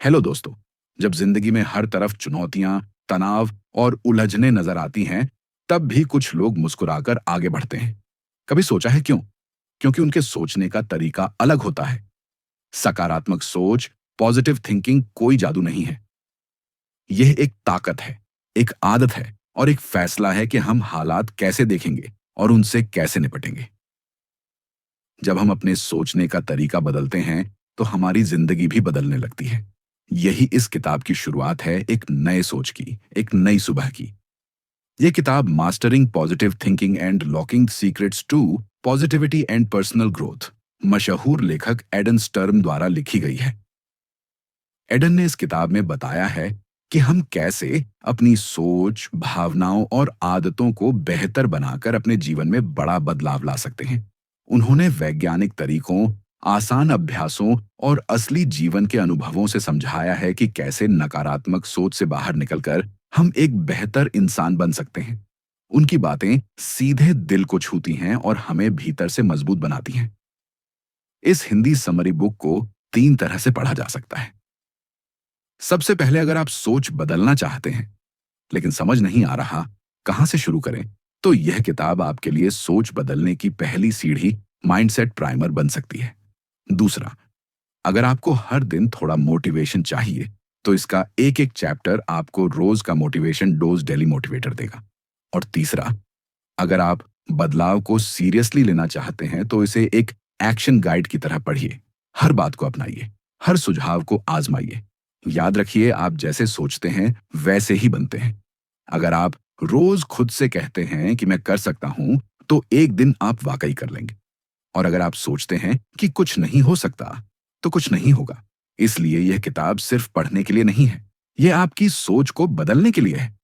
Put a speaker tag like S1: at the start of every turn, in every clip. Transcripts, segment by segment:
S1: Hello दोस्तों। जब जिंदगी में हर तरफ चुनौतियां, तनाव और उलझने नजर आती हैं, तब भी कुछ लोग मुस्कुराकर आगे बढ़ते हैं। कभी सोचा है क्यों? क्योंकि उनके सोचने का तरीका अलग होता है। सकारात्मक सोच, पॉजिटिव थिंकिंग कोई जादू नहीं है। यह एक ताकत है, एक आदत है और एक फैसला है कि हम हालात कैसे देखेंगे और उनसे कैसे निपटेंगे। जब हम अपने सोचने का तरीका बदलते हैं, तो हमारी जिंदगी भी बदलने लगती है। यही इस किताब की शुरुआत है, एक नए सोच की, एक नई सुबह की। ये किताब mastering positive thinking and locking secrets to positivity and personal growth मशहूर लेखक एडन स्टर्म द्वारा लिखी गई है। एडन ने इस किताब में बताया है कि हम कैसे अपनी सोच, भावनाओं और आदतों को बेहतर बनाकर अपने जीवन में बड़ा बदलाव ला सकते हैं। उन्होंने वैज्ञानिक तरीकों, आसान अभ्यासों और असली जीवन के अनुभवों से समझाया है कि कैसे नकारात्मक सोच से बाहर निकलकर हम एक बेहतर इंसान बन सकते हैं। उनकी बातें सीधे दिल को छूती हैं और हमें भीतर से मजबूत बनाती हैं। इस हिंदी समरी बुक को 3 तरह से पढ़ा जा सकता है। सबसे पहले, अगर आप सोच बदलना चाहते हैं लेकिन समझ नहीं आ रहा कहां से शुरू करें, तो यह किताब आपके लिए सोच बदलने की पहली सीढ़ी, माइंडसेट प्राइमर बन सकती है। दूसरा, अगर आपको हर दिन थोड़ा मोटिवेशन चाहिए, तो इसका एक एक चैप्टर आपको रोज का मोटिवेशन डोज डेली मोटिवेटर देगा। और तीसरा, अगर आप बदलाव को सीरियसली लेना चाहते हैं, तो इसे एक एक्शन गाइड की तरह पढ़िए। हर बात को अपनाइए, हर सुझाव को आजमाइए। याद रखिए, आप जैसे सोचते हैं वैसे ही बनते हैं। अगर आप रोज खुद से कहते हैं कि मैं कर सकता हूं, तो एक दिन आप वाकई कर लेंगे। और अगर आप सोचते हैं कि कुछ नहीं हो सकता, तो कुछ नहीं होगा। इसलिए यह किताब सिर्फ पढ़ने के लिए नहीं है, यह आपकी सोच को बदलने के लिए है।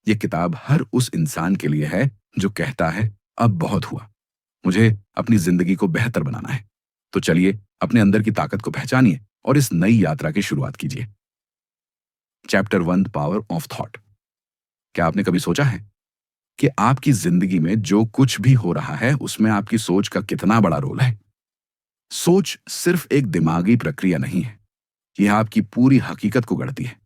S1: यह किताब हर उस इंसान के लिए है जो कहता है, अब बहुत हुआ, मुझे अपनी जिंदगी को बेहतर बनाना है। तो चलिए, अपने अंदर की ताकत को पहचानिए और इस नई यात्रा की शुरुआत कीजिए। Chapter 1, power of thought. क्या आपने कभी सोचा है कि आपकी जिंदगी में जो कुछ भी हो रहा है, उसमें आपकी सोच का कितना बड़ा रोल है? सोच सिर्फ एक दिमागी प्रक्रिया नहीं है, यह आपकी पूरी हकीकत को गढ़ती है।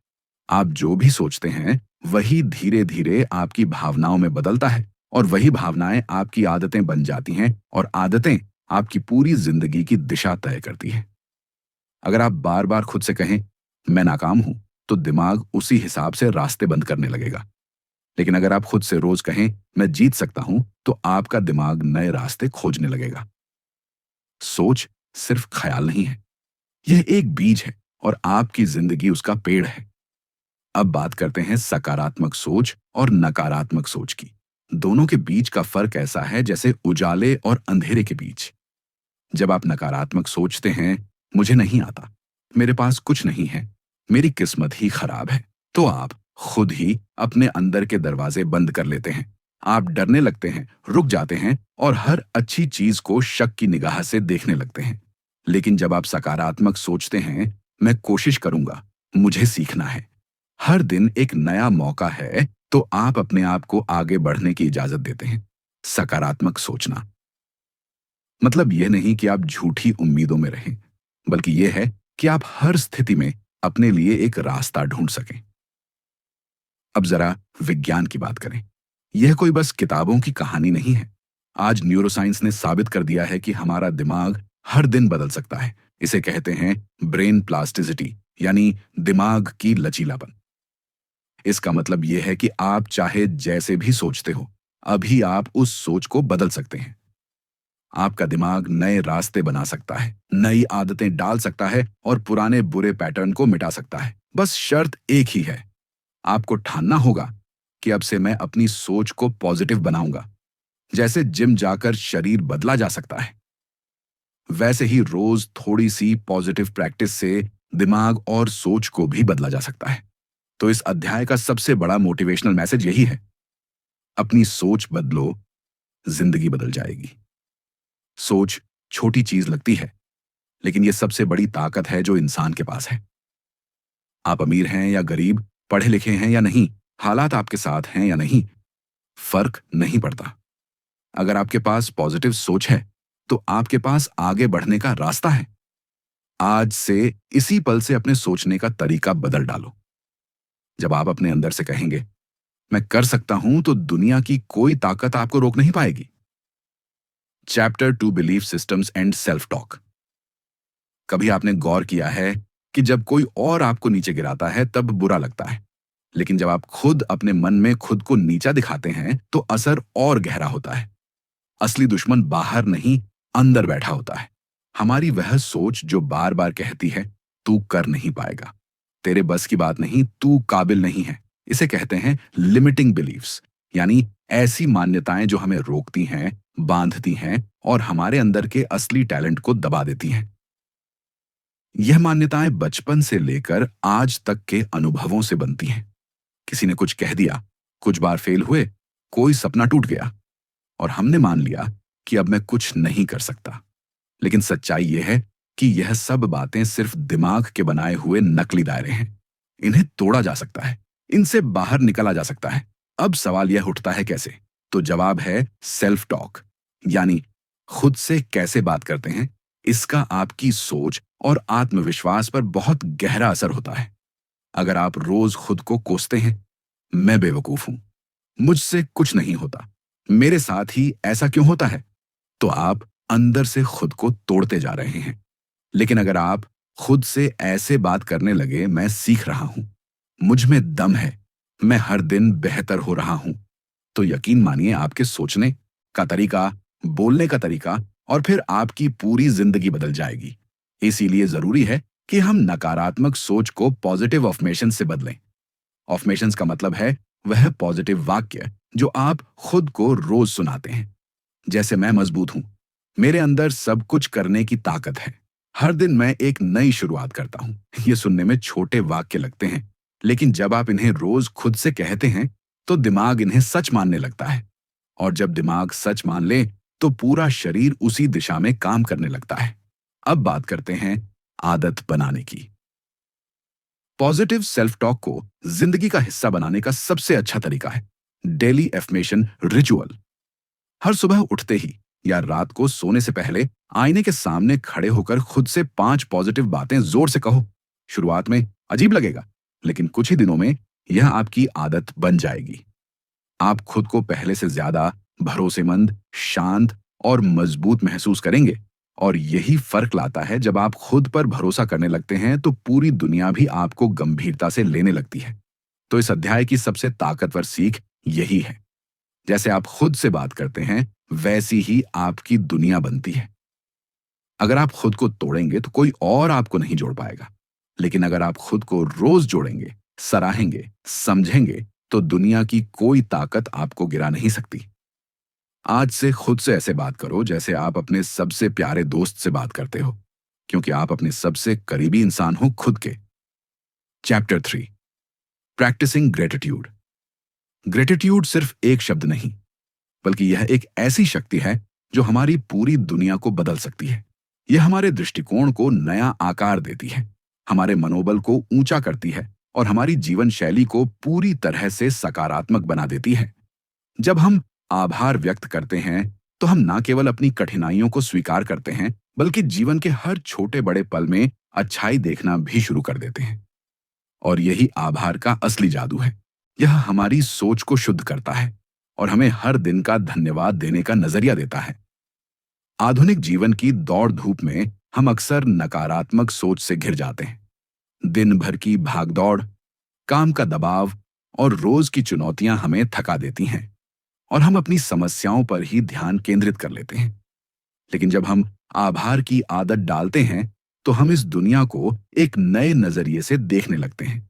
S1: आप जो भी सोचते हैं, वही धीरे धीरे आपकी भावनाओं में बदलता है, और वही भावनाएं आपकी आदतें बन जाती हैं, और आदतें आपकी पूरी जिंदगी की दिशा तय करती हैं। अगर आप बार बार खुद से कहें, मैं नाकाम हूं, तो दिमाग उसी हिसाब से रास्ते बंद करने लगेगा। लेकिन अगर आप खुद से रोज कहें, मैं जीत सकता हूं, तो आपका दिमाग नए रास्ते खोजने लगेगा। सोच सिर्फ ख्याल नहीं है, यह एक बीज है और आपकी जिंदगी उसका पेड़ है। अब बात करते हैं सकारात्मक सोच और नकारात्मक सोच की। दोनों के बीच का फर्क ऐसा है जैसे उजाले और अंधेरे के बीच। जब आप नकारात्मक सोचते हैं, मुझे नहीं आता, मेरे पास कुछ नहीं है, मेरी किस्मत ही खराब है, तो आप खुद ही अपने अंदर के दरवाजे बंद कर लेते हैं। आप डरने लगते हैं, रुक जाते हैं और हर अच्छी चीज को शक की निगाह से देखने लगते हैं। लेकिन जब आप सकारात्मक सोचते हैं, मैं कोशिश करूंगा, मुझे सीखना है, हर दिन एक नया मौका है, तो आप अपने आप को आगे बढ़ने की इजाजत देते हैं। सकारात्मक सोचना मतलब यह नहीं कि आप झूठी उम्मीदों में रहें, बल्कि यह है कि आप हर स्थिति में अपने लिए एक रास्ता ढूंढ सकें। अब जरा विज्ञान की बात करें। यह कोई बस किताबों की कहानी नहीं है। आज न्यूरोसाइंस ने साबित कर दिया है कि हमारा दिमाग हर दिन बदल सकता है। इसे कहते हैं ब्रेन प्लास्टिसिटी, यानी दिमाग की लचीलापन। इसका मतलब यह है कि आप चाहे जैसे भी सोचते हो, अभी आप उस सोच को बदल सकते हैं। आपका दिमाग नए रास्ते बना सकता है, नई आदतें डाल सकता है और पुराने बुरे पैटर्न को मिटा सकता है। बस शर्त एक ही है, आपको ठानना होगा कि अब से मैं अपनी सोच को पॉजिटिव बनाऊंगा। जैसे जिम जाकर शरीर बदला जा सकता है, वैसे ही रोज थोड़ी सी पॉजिटिव प्रैक्टिस से दिमाग और सोच को भी बदला जा सकता है। तो इस अध्याय का सबसे बड़ा मोटिवेशनल मैसेज यही है, अपनी सोच बदलो, जिंदगी बदल जाएगी। सोच छोटी चीज लगती है, लेकिन यह सबसे बड़ी ताकत है जो इंसान के पास है। आप अमीर हैं या गरीब, पढ़े लिखे हैं या नहीं, हालात आपके साथ हैं या नहीं, फर्क नहीं पड़ता। अगर आपके पास पॉजिटिव सोच है, तो आपके पास आगे बढ़ने का रास्ता है। आज से इसी पल से अपने सोचने का तरीका बदल डालो। जब आप अपने अंदर से कहेंगे, मैं कर सकता हूं, तो दुनिया की कोई ताकत आपको रोक नहीं पाएगी। Chapter 2, belief systems and self talk. कभी आपने गौर किया है कि जब कोई और आपको नीचे गिराता है तब बुरा लगता है, लेकिन जब आप खुद अपने मन में खुद को नीचा दिखाते हैं तो असर और गहरा होता है। असली दुश्मन बाहर नहीं, अंदर बैठा होता है। हमारी वह सोच जो बार बार कहती है, तू कर नहीं पाएगा, तेरे बस की बात नहीं, तू काबिल नहीं है। इसे कहते हैं लिमिटिंग बिलीफ्स, यानी ऐसी मान्यताएं जो हमें रोकती हैं, बांधती हैं और हमारे अंदर के असली टैलेंट को दबा देती हैं। यह मान्यताएं बचपन से लेकर आज तक के अनुभवों से बनती हैं। किसी ने कुछ कह दिया, कुछ बार फेल हुए, कोई सपना टूट गया और हमने मान लिया कि अब मैं कुछ नहीं कर सकता। लेकिन सच्चाई यह है कि यह सब बातें सिर्फ दिमाग के बनाए हुए नकली दायरे हैं। इन्हें तोड़ा जा सकता है, इनसे बाहर निकला जा सकता है। अब सवाल यह उठता है कैसे? तो जवाब है सेल्फ टॉक, यानी खुद से कैसे बात करते हैं। इसका आपकी सोच और आत्मविश्वास पर बहुत गहरा असर होता है। अगर आप रोज खुद को कोसते हैं, मैं बेवकूफ हूं, मुझसे कुछ नहीं होता, मेरे साथ ही ऐसा क्यों होता है, तो आप अंदर से खुद को तोड़ते जा रहे हैं। लेकिन अगर आप खुद से ऐसे बात करने लगे, मैं सीख रहा हूं, मुझ में दम है, मैं हर दिन बेहतर हो रहा हूं, तो यकीन मानिए आपके सोचने का तरीका, बोलने का तरीका और फिर आपकी पूरी जिंदगी बदल जाएगी। इसीलिए जरूरी है कि हम नकारात्मक सोच को पॉजिटिव अफर्मेशन से बदलें। अफर्मेशंस का मतलब है वह पॉजिटिव वाक्य जो आप खुद को रोज सुनाते हैं। जैसे मैं मजबूत हूं, मेरे अंदर सब कुछ करने की ताकत है, हर दिन मैं एक नई शुरुआत करता हूं। ये सुनने में छोटे वाक्य लगते हैं, लेकिन जब आप इन्हें रोज खुद से कहते हैं तो दिमाग इन्हें सच मानने लगता है। और जब दिमाग सच मान ले तो पूरा शरीर उसी दिशा में काम करने लगता है। अब बात करते हैं आदत बनाने की। पॉजिटिव सेल्फ टॉक को जिंदगी का हिस्सा बनाने का सबसे अच्छा तरीका है डेली एफर्मेशन रिचुअल। हर सुबह उठते ही या रात को सोने से पहले आईने के सामने खड़े होकर खुद से 5 पॉजिटिव बातें जोर से कहो। शुरुआत में अजीब लगेगा, लेकिन कुछ ही दिनों में यह आपकी आदत बन जाएगी। आप खुद को पहले से ज्यादा भरोसेमंद, शांत और मजबूत महसूस करेंगे। और यही फर्क लाता है, जब आप खुद पर भरोसा करने लगते हैं तो पूरी दुनिया भी आपको गंभीरता से लेने लगती है। तो इस अध्याय की सबसे ताकतवर सीख यही है, जैसे आप खुद से बात करते हैं वैसी ही आपकी दुनिया बनती है। अगर आप खुद को तोड़ेंगे तो कोई और आपको नहीं जोड़ पाएगा, लेकिन अगर आप खुद को रोज जोड़ेंगे, सराहेंगे, समझेंगे, तो दुनिया की कोई ताकत आपको गिरा नहीं सकती। आज से खुद से ऐसे बात करो जैसे आप अपने सबसे प्यारे दोस्त से बात करते हो, क्योंकि आप अपने सबसे करीबी इंसान हो खुद के। Chapter 3, practising gratitude. ग्रेटिट्यूड सिर्फ एक शब्द नहीं, बल्कि यह एक ऐसी शक्ति है जो हमारी पूरी दुनिया को बदल सकती है। यह हमारे दृष्टिकोण को नया आकार देती है, हमारे मनोबल को ऊंचा करती है और हमारी जीवन शैली को पूरी तरह से सकारात्मक बना देती है। जब हम आभार व्यक्त करते हैं तो हम न केवल अपनी कठिनाइयों को स्वीकार करते हैं, बल्कि जीवन के हर छोटे बड़े पल में अच्छाई देखना भी शुरू कर देते हैं। और यही आभार का असली जादू है। यह हमारी सोच को शुद्ध करता है और हमें हर दिन का धन्यवाद देने का नजरिया देता है। आधुनिक जीवन की दौड़ धूप में हम अक्सर नकारात्मक सोच से घिर जाते हैं। दिन भर की भागदौड़, काम का दबाव और रोज की चुनौतियां हमें थका देती हैं और हम अपनी समस्याओं पर ही ध्यान केंद्रित कर लेते हैं। लेकिन जब हम आभार की आदत डालते हैं तो हम इस दुनिया को एक नए नजरिए से देखने लगते हैं।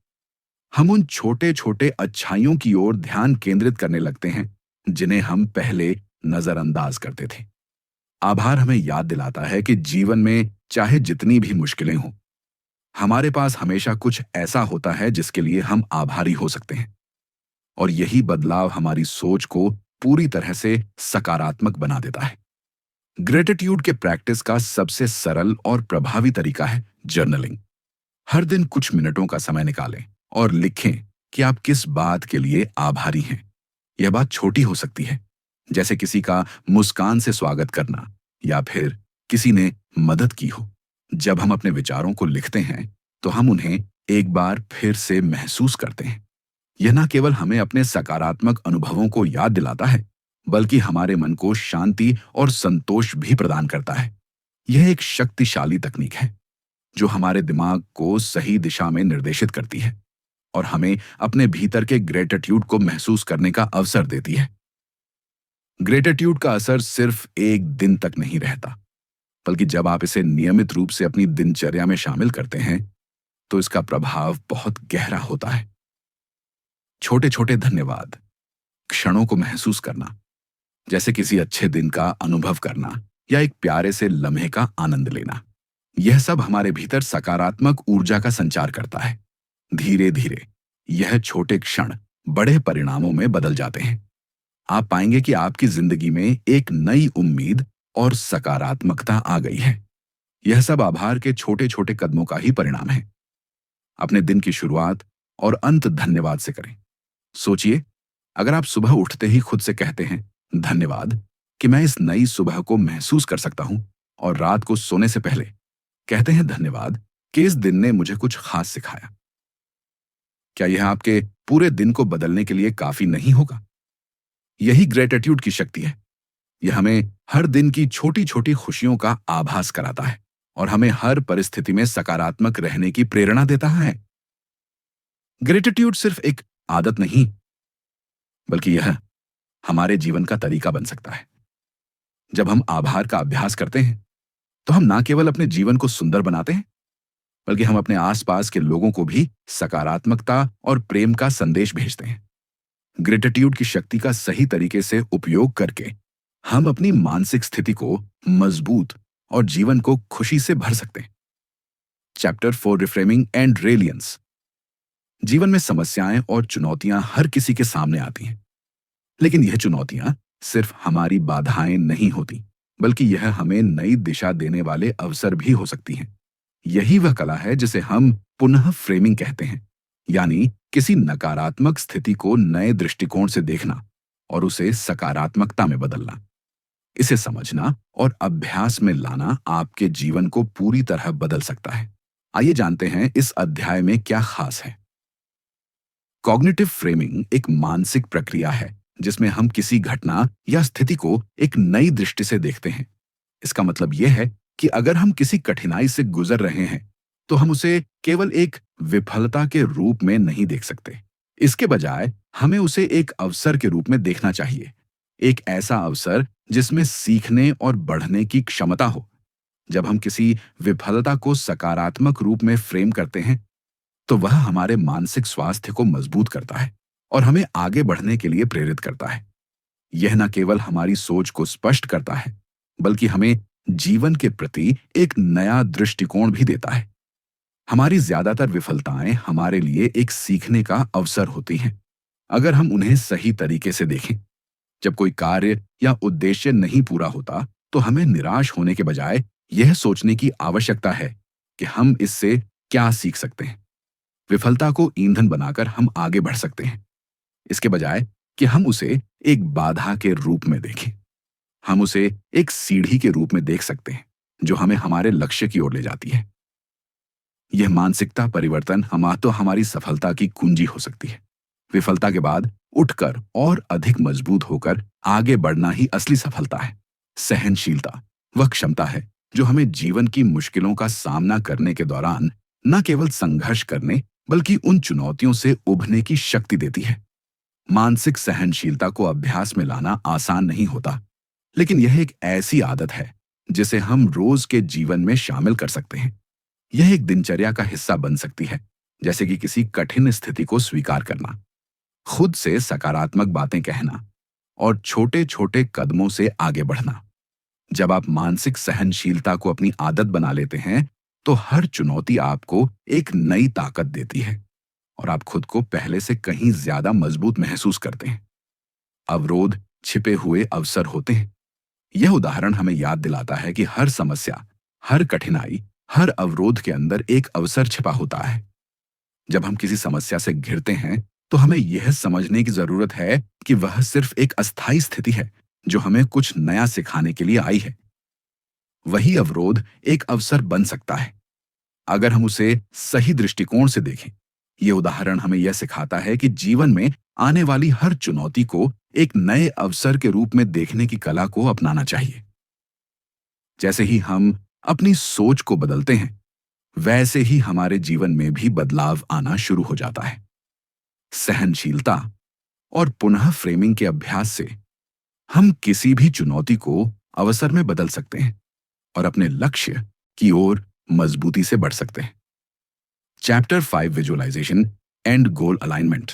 S1: हम उन छोटे छोटे अच्छाइयों की ओर ध्यान केंद्रित करने लगते हैं जिन्हें हम पहले नजरअंदाज करते थे। आभार हमें याद दिलाता है कि जीवन में चाहे जितनी भी मुश्किलें हों, हमारे पास हमेशा कुछ ऐसा होता है जिसके लिए हम आभारी हो सकते हैं। और यही बदलाव हमारी सोच को पूरी तरह से सकारात्मक बना देता है। ग्रेटिट्यूड के प्रैक्टिस का सबसे सरल और प्रभावी तरीका है जर्नलिंग। हर दिन कुछ मिनटों का समय निकालें और लिखें कि आप किस बात के लिए आभारी हैं। यह बात छोटी हो सकती है, जैसे किसी का मुस्कान से स्वागत करना या फिर किसी ने मदद की हो। जब हम अपने विचारों को लिखते हैं तो हम उन्हें एक बार फिर से महसूस करते हैं। यह न केवल हमें अपने सकारात्मक अनुभवों को याद दिलाता है, बल्कि हमारे मन को शांति और संतोष भी प्रदान करता है। यह एक शक्तिशाली तकनीक है जो हमारे दिमाग को सही दिशा में निर्देशित करती है और हमें अपने भीतर के ग्रेटिट्यूड को महसूस करने का अवसर देती है। ग्रेटिट्यूड का असर सिर्फ एक दिन तक नहीं रहता, बल्कि जब आप इसे नियमित रूप से अपनी दिनचर्या में शामिल करते हैं तो इसका प्रभाव बहुत गहरा होता है। छोटे छोटे धन्यवाद, क्षणों को महसूस करना, जैसे किसी अच्छे दिन का अनुभव करना या एक प्यारे से लम्हे का आनंद लेना, यह सब हमारे भीतर सकारात्मक ऊर्जा का संचार करता है। धीरे धीरे यह छोटे क्षण बड़े परिणामों में बदल जाते हैं। आप पाएंगे कि आपकी जिंदगी में एक नई उम्मीद और सकारात्मकता आ गई है। यह सब आभार के छोटे छोटे कदमों का ही परिणाम है। अपने दिन की शुरुआत और अंत धन्यवाद से करें। सोचिए, अगर आप सुबह उठते ही खुद से कहते हैं धन्यवाद कि मैं इस नई सुबह को महसूस कर सकता हूं, और रात को सोने से पहले कहते हैं धन्यवाद कि इस दिन ने मुझे कुछ खास सिखाया, क्या यह आपके पूरे दिन को बदलने के लिए काफी नहीं होगा? यही ग्रेटिट्यूड की शक्ति है। यह हमें हर दिन की छोटी छोटी खुशियों का आभास कराता है और हमें हर परिस्थिति में सकारात्मक रहने की प्रेरणा देता है। ग्रेटिट्यूड सिर्फ एक आदत नहीं, बल्कि यह हमारे जीवन का तरीका बन सकता है। जब हम आभार का अभ्यास करते हैं तो हम ना केवल अपने जीवन को सुंदर बनाते हैं, बल्कि हम अपने आसपास के लोगों को भी सकारात्मकता और प्रेम का संदेश भेजते हैं। ग्रेटिट्यूड की शक्ति का सही तरीके से उपयोग करके हम अपनी मानसिक स्थिति को मजबूत और जीवन को खुशी से भर सकते हैं। Chapter 4, reframing and reliance. जीवन में समस्याएं और चुनौतियां हर किसी के सामने आती हैं, लेकिन यह चुनौतियां सिर्फ हमारी बाधाएं नहीं होती, बल्कि यह हमें नई दिशा देने वाले अवसर भी हो सकती हैं। यही वह कला है जिसे हम पुनः फ्रेमिंग कहते हैं, यानी किसी नकारात्मक स्थिति को नए दृष्टिकोण से देखना और उसे सकारात्मकता में बदलना। इसे समझना और अभ्यास में लाना आपके जीवन को पूरी तरह बदल सकता है। आइए जानते हैं इस अध्याय में क्या खास है। कॉग्निटिव फ्रेमिंग एक मानसिक प्रक्रिया है जिसमें हम किसी घटना या स्थिति को एक नई दृष्टि से देखते हैं। इसका मतलब यह है कि अगर हम किसी कठिनाई से गुजर रहे हैं तो हम उसे केवल एक विफलता के रूप में नहीं देख सकते। इसके बजाय हमें उसे एक अवसर के रूप में देखना चाहिए, एक ऐसा अवसर जिसमें सीखने और बढ़ने की क्षमता हो। जब हम किसी विफलता को सकारात्मक रूप में फ्रेम करते हैं तो वह हमारे मानसिक स्वास्थ्य को मजबूत करता है और हमें आगे बढ़ने के लिए प्रेरित करता है। यह न केवल हमारी सोच को स्पष्ट करता है, बल्कि हमें जीवन के प्रति एक नया दृष्टिकोण भी देता है। हमारी ज्यादातर विफलताएं हमारे लिए एक सीखने का अवसर होती हैं, अगर हम उन्हें सही तरीके से देखें। जब कोई कार्य या उद्देश्य नहीं पूरा होता तो हमें निराश होने के बजाय यह सोचने की आवश्यकता है कि हम इससे क्या सीख सकते हैं। विफलता को ईंधन बनाकर हम आगे बढ़ सकते हैं, इसके बजाय कि हम उसे एक बाधा के रूप में देखें। हम उसे एक सीढ़ी के रूप में देख सकते हैं जो हमें हमारे लक्ष्य की ओर ले जाती है। यह मानसिकता परिवर्तन हमारी सफलता की कुंजी हो सकती है। विफलता के बाद उठकर और अधिक मजबूत होकर आगे बढ़ना ही असली सफलता है। सहनशीलता वह क्षमता है जो हमें जीवन की मुश्किलों का सामना करने के दौरान न केवल संघर्ष करने बल्कि उन चुनौतियों से उभरने की शक्ति देती है। मानसिक सहनशीलता को अभ्यास में लाना आसान नहीं होता, लेकिन यह एक ऐसी आदत है जिसे हम रोज के जीवन में शामिल कर सकते हैं। यह एक दिनचर्या का हिस्सा बन सकती है, जैसे कि किसी कठिन स्थिति को स्वीकार करना, खुद से सकारात्मक बातें कहना और छोटे छोटे कदमों से आगे बढ़ना। जब आप मानसिक सहनशीलता को अपनी आदत बना लेते हैं तो हर चुनौती आपको एक नई ताकत देती है और आप खुद को पहले से कहीं ज्यादा मजबूत महसूस करते हैं। अवरोध छिपे हुए अवसर होते हैं। यह उदाहरण हमें याद दिलाता है कि हर समस्या, हर कठिनाई, हर अवरोध के अंदर एक अवसर छिपा होता है। जब हम किसी समस्या से घिरते हैं तो हमें यह समझने की जरूरत है कि वह सिर्फ एक अस्थायी स्थिति है जो हमें कुछ नया सिखाने के लिए आई है। वही अवरोध एक अवसर बन सकता है, अगर हम उसे सही दृष्टिकोण से देखें। ये उदाहरण हमें यह सिखाता है कि जीवन में आने वाली हर चुनौती को एक नए अवसर के रूप में देखने की कला को अपनाना चाहिए। जैसे ही हम अपनी सोच को बदलते हैं, वैसे ही हमारे जीवन में भी बदलाव आना शुरू हो जाता है। सहनशीलता और पुनः फ्रेमिंग के अभ्यास से हम किसी भी चुनौती को अवसर में बदल सकते हैं और अपने लक्ष्य की ओर मजबूती से बढ़ सकते हैं। Chapter 5 visualisation and goal alignment.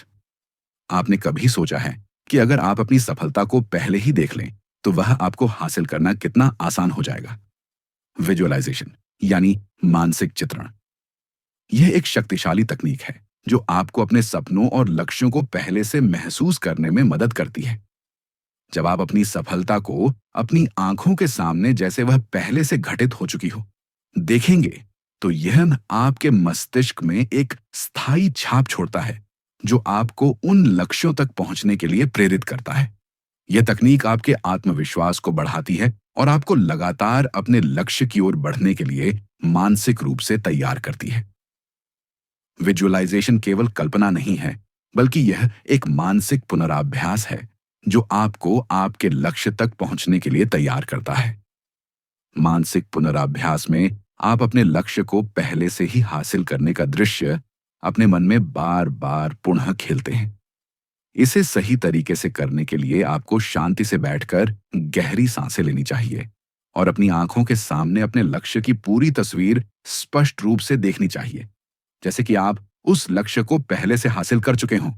S1: आपने कभी सोचा है कि अगर आप अपनी सफलता को पहले ही देख लें तो वह आपको हासिल करना कितना आसान हो जाएगा। विजुअलाइजेशन यानी मानसिक चित्रण, यह एक शक्तिशाली तकनीक है जो आपको अपने सपनों और लक्ष्यों को पहले से महसूस करने में मदद करती है। जब आप अपनी सफलता को अपनी आंखों के सामने जैसे वह पहले से घटित हो चुकी हो देखेंगे, तो यह आपके मस्तिष्क में एक स्थायी छाप छोड़ता है जो आपको उन लक्ष्यों तक पहुंचने के लिए प्रेरित करता है। यह तकनीक आपके आत्मविश्वास को बढ़ाती है और आपको लगातार अपने लक्ष्य की ओर बढ़ने के लिए मानसिक रूप से तैयार करती है। विजुअलाइजेशन केवल कल्पना नहीं है, बल्कि यह एक मानसिक पुनराभ्यास है जो आपको आपके लक्ष्य तक पहुंचने के लिए तैयार करता है। मानसिक पुनराभ्यास में आप अपने लक्ष्य को पहले से ही हासिल करने का दृश्य अपने मन में बार बार पुनः खेलते हैं। इसे सही तरीके से करने के लिए आपको शांति से बैठकर गहरी सांसें लेनी चाहिए और अपनी आंखों के सामने अपने लक्ष्य की पूरी तस्वीर स्पष्ट रूप से देखनी चाहिए, जैसे कि आप उस लक्ष्य को पहले से हासिल कर चुके हों।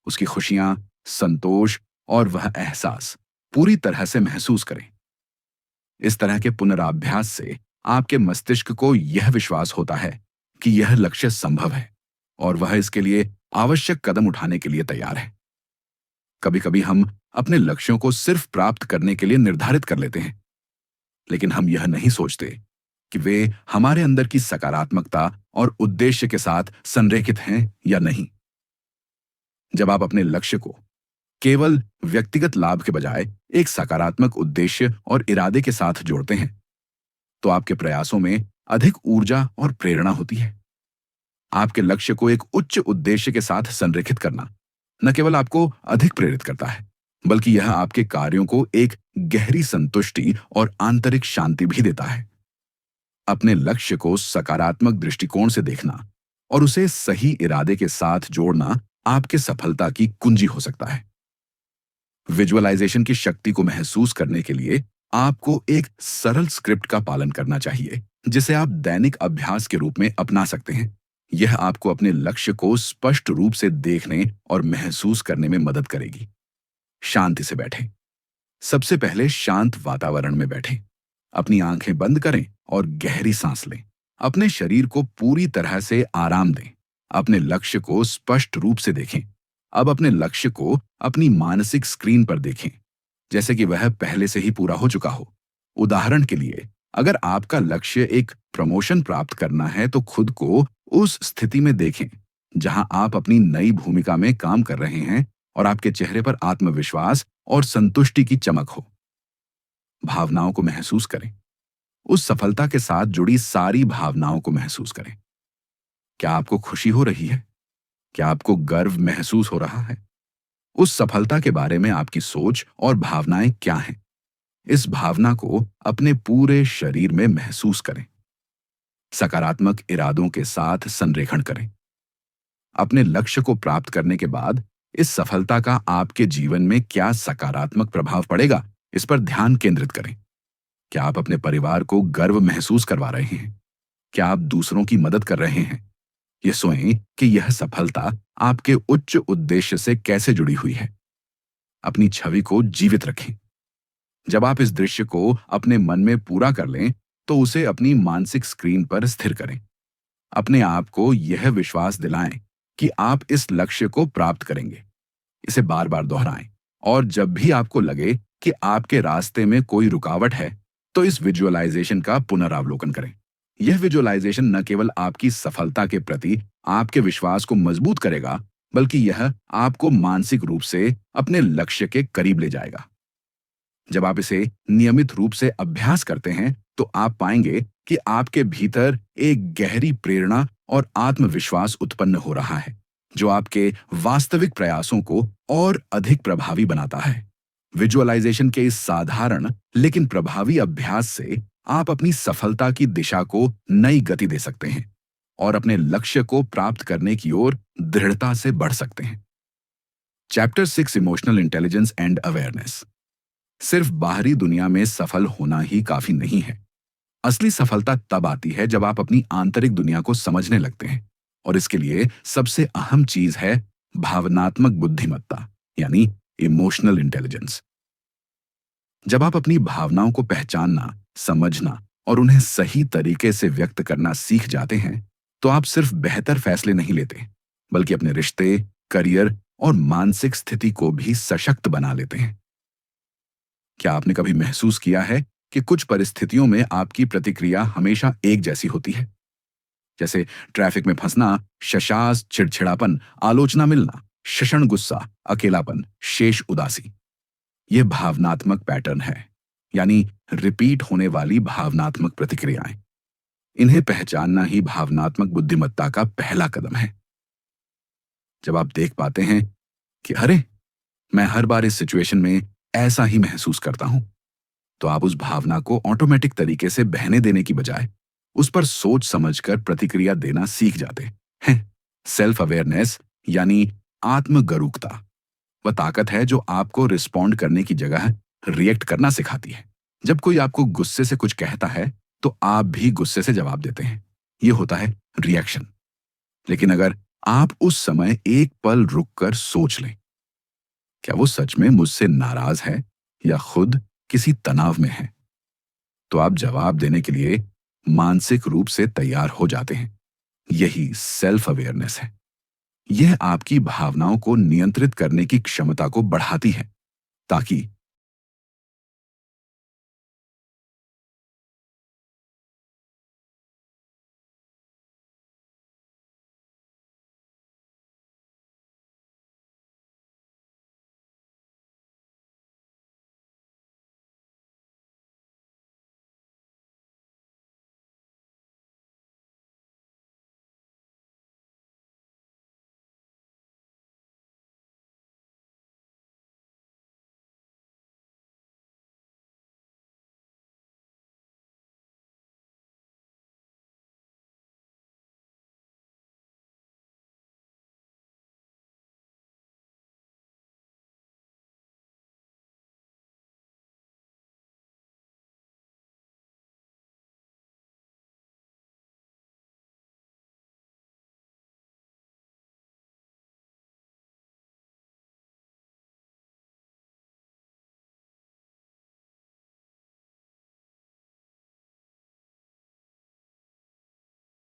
S1: उसकी खुशियां, संतोष और वह एहसास पूरी तरह से महसूस करें। इस तरह के पुनराभ्यास से आपके मस्तिष्क को यह विश्वास होता है कि यह लक्ष्य संभव है और वह इसके लिए आवश्यक कदम उठाने के लिए तैयार है। कभी कभी हम अपने लक्ष्यों को सिर्फ प्राप्त करने के लिए निर्धारित कर लेते हैं, लेकिन हम यह नहीं सोचते कि वे हमारे अंदर की सकारात्मकता और उद्देश्य के साथ संरेखित हैं या नहीं। जब आप अपने लक्ष्य को केवल व्यक्तिगत लाभ के बजाय एक सकारात्मक उद्देश्य और इरादे के साथ जोड़ते हैं, तो आपके प्रयासों में अधिक ऊर्जा और प्रेरणा होती है। आपके लक्ष्य को एक उच्च उद्देश्य के साथ संरेखित करना न केवल आपको अधिक प्रेरित करता है, बल्कि यह आपके कार्यों को एक गहरी संतुष्टि और आंतरिक शांति भी देता है। अपने लक्ष्य को सकारात्मक दृष्टिकोण से देखना और उसे सही इरादे के साथ जोड़ना आपके सफलता की कुंजी हो सकता है। विजुअलाइजेशन की शक्ति को महसूस करने के लिए आपको एक सरल स्क्रिप्ट का पालन करना चाहिए, जिसे आप दैनिक अभ्यास के रूप में अपना सकते हैं। यह आपको अपने लक्ष्य को स्पष्ट रूप से देखने और महसूस करने में मदद करेगी। शांति से बैठें। सबसे पहले शांत वातावरण में बैठें। अपनी आंखें बंद करें और गहरी सांस लें। अपने शरीर को पूरी तरह से आराम दें। अपने लक्ष्य को स्पष्ट रूप से देखें। अब अपने लक्ष्य को अपनी मानसिक स्क्रीन पर देखें, जैसे कि वह पहले से ही पूरा हो चुका हो। उदाहरण के लिए, अगर आपका लक्ष्य एक प्रमोशन प्राप्त करना है, तो खुद को उस स्थिति में देखें जहां आप अपनी नई भूमिका में काम कर रहे हैं और आपके चेहरे पर आत्मविश्वास और संतुष्टि की चमक हो। भावनाओं को महसूस करें। उस सफलता के साथ जुड़ी सारी भावनाओं को महसूस करें। क्या आपको खुशी हो रही है? क्या आपको गर्व महसूस हो रहा है? उस सफलता के बारे में आपकी सोच और भावनाएं क्या हैं? इस भावना को अपने पूरे शरीर में महसूस करें। सकारात्मक इरादों के साथ संरेखण करें। अपने लक्ष्य को प्राप्त करने के बाद इस सफलता का आपके जीवन में क्या सकारात्मक प्रभाव पड़ेगा, इस पर ध्यान केंद्रित करें। क्या आप अपने परिवार को गर्व महसूस करवा रहे हैं? क्या आप दूसरों की मदद कर रहे हैं? ये सोचें कि यह सफलता आपके उच्च उद्देश्य से कैसे जुड़ी हुई है। अपनी छवि को जीवित रखें। जब आप इस दृश्य को अपने मन में पूरा कर लें, तो उसे अपनी मानसिक स्क्रीन पर स्थिर करें। अपने आप को यह विश्वास दिलाएं कि आप इस लक्ष्य को प्राप्त करेंगे। इसे बार बार दोहराएं और जब भी आपको लगे कि आपके रास्ते में कोई रुकावट है, तो इस विजुअलाइजेशन का पुनरावलोकन करें। यह विजुअलाइजेशन न केवल आपकी सफलता के प्रति आपके विश्वास को मजबूत करेगा, बल्कि यह आपको मानसिक रूप से अपने लक्ष्य के करीब ले जाएगा। जब आप इसे नियमित रूप से अभ्यास करते हैं, तो आप पाएंगे कि आपके भीतर एक गहरी प्रेरणा और आत्मविश्वास उत्पन्न हो रहा है, जो आपके वास्तविक प्रयासों को और अधिक प्रभावी बनाता है। विजुअलाइजेशन के इस साधारण लेकिन प्रभावी अभ्यास से आप अपनी सफलता की दिशा को नई गति दे सकते हैं और अपने लक्ष्य को प्राप्त करने की ओर दृढ़ता से बढ़ सकते हैं। Chapter 6, emotional intelligence and awareness. सिर्फ बाहरी दुनिया में सफल होना ही काफी नहीं है। असली सफलता तब आती है जब आप अपनी आंतरिक दुनिया को समझने लगते हैं, और इसके लिए सबसे अहम चीज है भावनात्मक बुद्धिमत्ता, यानी इमोशनल इंटेलिजेंस। जब आप अपनी भावनाओं को पहचानना, समझना और उन्हें सही तरीके से व्यक्त करना सीख जाते हैं, तो आप सिर्फ बेहतर फैसले नहीं लेते, बल्कि अपने रिश्ते, करियर और मानसिक स्थिति को भी सशक्त बना लेते हैं। क्या आपने कभी महसूस किया है कि कुछ परिस्थितियों में आपकी प्रतिक्रिया हमेशा एक जैसी होती है? जैसे ट्रैफिक में फंसना, शशास चिड़चिड़ापन, आलोचना मिलना, क्षण गुस्सा, अकेलापन, शेष उदासी। ये भावनात्मक पैटर्न है, यानी रिपीट होने वाली भावनात्मक प्रतिक्रियाएं। इन्हें पहचानना ही भावनात्मक बुद्धिमत्ता का पहला कदम है। जब आप देख पाते हैं कि अरे, मैं हर बार इस सिचुएशन में ऐसा ही महसूस करता हूं, तो आप उस भावना को ऑटोमेटिक तरीके से बहने देने की बजाय उस पर सोच समझकर प्रतिक्रिया देना सीख जाते हैं। सेल्फ अवेयरनेस यानी आत्मगरुकता वह ताकत है जो आपको रिस्पॉन्ड करने की जगह रिएक्ट करना सिखाती है। जब कोई आपको गुस्से से कुछ कहता है, तो आप भी गुस्से से जवाब देते हैं। यह होता है रिएक्शन। लेकिन अगर आप उस समय एक पल रुककर सोच लें, क्या वो सच में मुझसे नाराज है या खुद किसी तनाव में है, तो आप जवाब देने के लिए मानसिक रूप से तैयार हो जाते हैं। यही सेल्फ अवेयरनेस है। यह आपकी भावनाओं को नियंत्रित करने की क्षमता को बढ़ाती है, ताकि